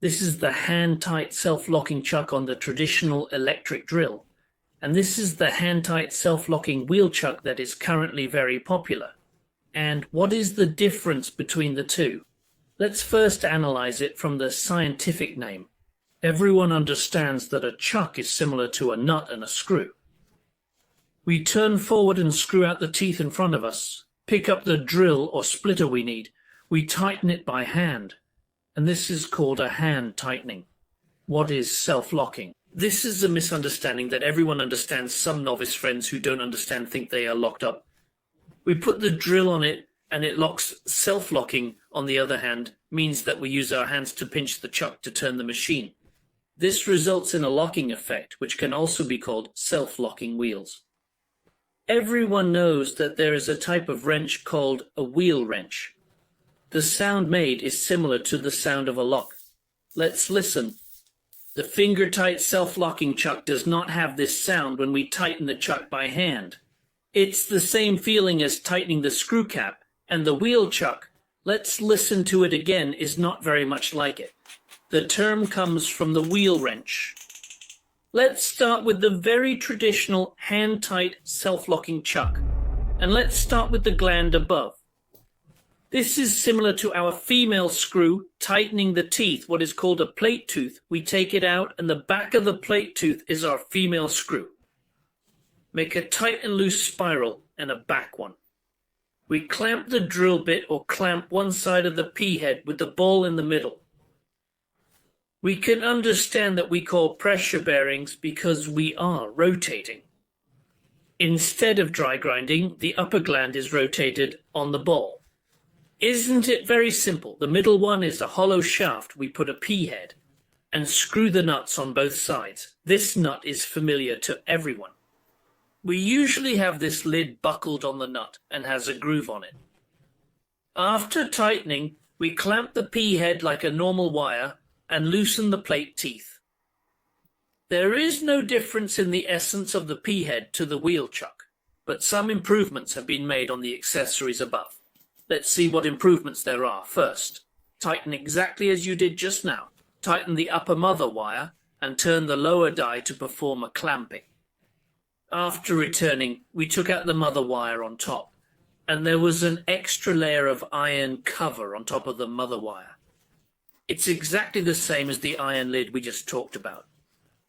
This is the hand-tight self-locking chuck on the traditional electric drill, and this is the hand-tight self-locking wheel chuck that is currently very popular. And what is the difference between the two? Let's first analyze it from the scientific name. Everyone understands that a chuck is similar to a nut and a screw. We turn forward and screw out the teeth in front of us, pick up the drill or splitter we need. We tighten it by hand, and this is called a hand tightening. What is self-locking? This is a misunderstanding that everyone understands. Some novice friends who don't understand think they are locked up. We put the drill on it and it locks. Self-locking, on the other hand, means that we use our hands to pinch the chuck to turn the machine. This results in a locking effect, which can also be called self-locking wheels. Everyone knows that there is a type of wrench called a wheel wrench. The sound made is similar to the sound of a lock. Let's listen. The finger-tight self-locking chuck does not have this sound when we tighten the chuck by hand. It's the same feeling as tightening the screw cap, and the wheel chuck, let's listen to it again, is not very much like it. The term comes from the wheel wrench. Let's start with the very traditional hand-tight self-locking chuck, and let's start with the gland above. This is similar to our female screw tightening the teeth, what is called a plate tooth. We take it out, and the back of the plate tooth is our female screw. Make a tight and loose spiral and a back one. We clamp the drill bit or clamp one side of the P-head with the ball in the middle. We can understand that we call pressure bearings because we are rotating. Instead of dry grinding, the upper gland is rotated on the ball. Isn't it very simple? The middle one is a hollow shaft. We put a P-head and screw the nuts on both sides. This nut is familiar to everyone. We usually have this lid buckled on the nut and has a groove on it. After tightening, we clamp the P-head like a normal wire and loosen the plate teeth. There is no difference in the essence of the P-head to the wheel chuck, but some improvements have been made on the accessories above. Let's see what improvements there are. First, tighten exactly as you did just now. Tighten the upper mother wire and turn the lower die to perform a clamping. After returning, we took out the mother wire on top, and there was an extra layer of iron cover on top of the mother wire. It's exactly the same as the iron lid we just talked about.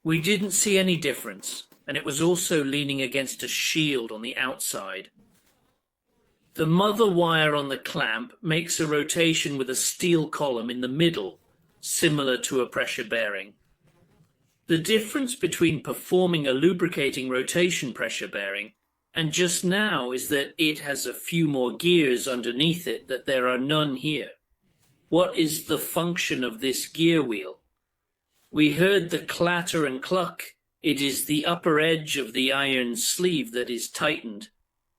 We didn't see any difference, and it was also leaning against a shield on the outside. The mother wire on the clamp makes a rotation with a steel column in the middle, similar to a pressure bearing. The difference between performing a lubricating rotation pressure bearing and just now is that it has a few more gears underneath it that there are none here. What is the function of this gear wheel? We heard the clatter and cluck. It is the upper edge of the iron sleeve that is tightened,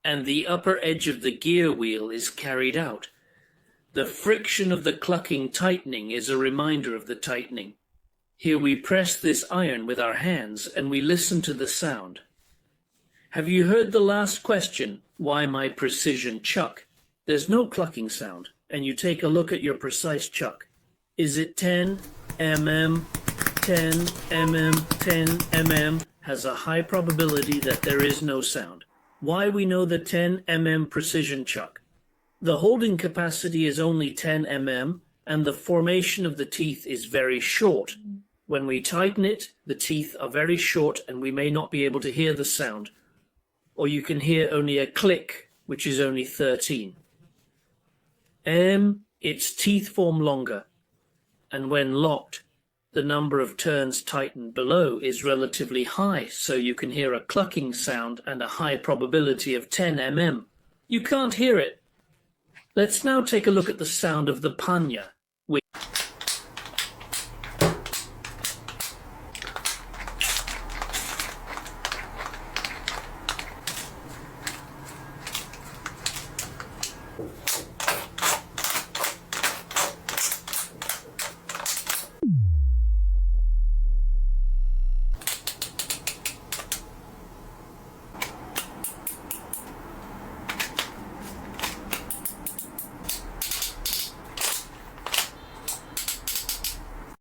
and the upper edge of the gear wheel is carried out. The friction of the clucking tightening is a reminder of the tightening. Here we press this iron with our hands and we listen to the sound. Have you heard the last question, why my precision chuck? There's no clucking sound, and you take a look at your precise chuck. Is it 10 mm, 10 mm, 10 mm? Has a high probability that there is no sound. Why we know the 10 mm precision chuck? The holding capacity is only 10 mm, and the formation of the teeth is very short. When we tighten it, the teeth are very short and we may not be able to hear the sound. Or you can hear only a click, which is only 13. Its teeth form longer, and when locked, the number of turns tightened below is relatively high, so you can hear a clucking sound and a high probability of 10 mm. You can't hear it. Let's now take a look at the sound of the panya.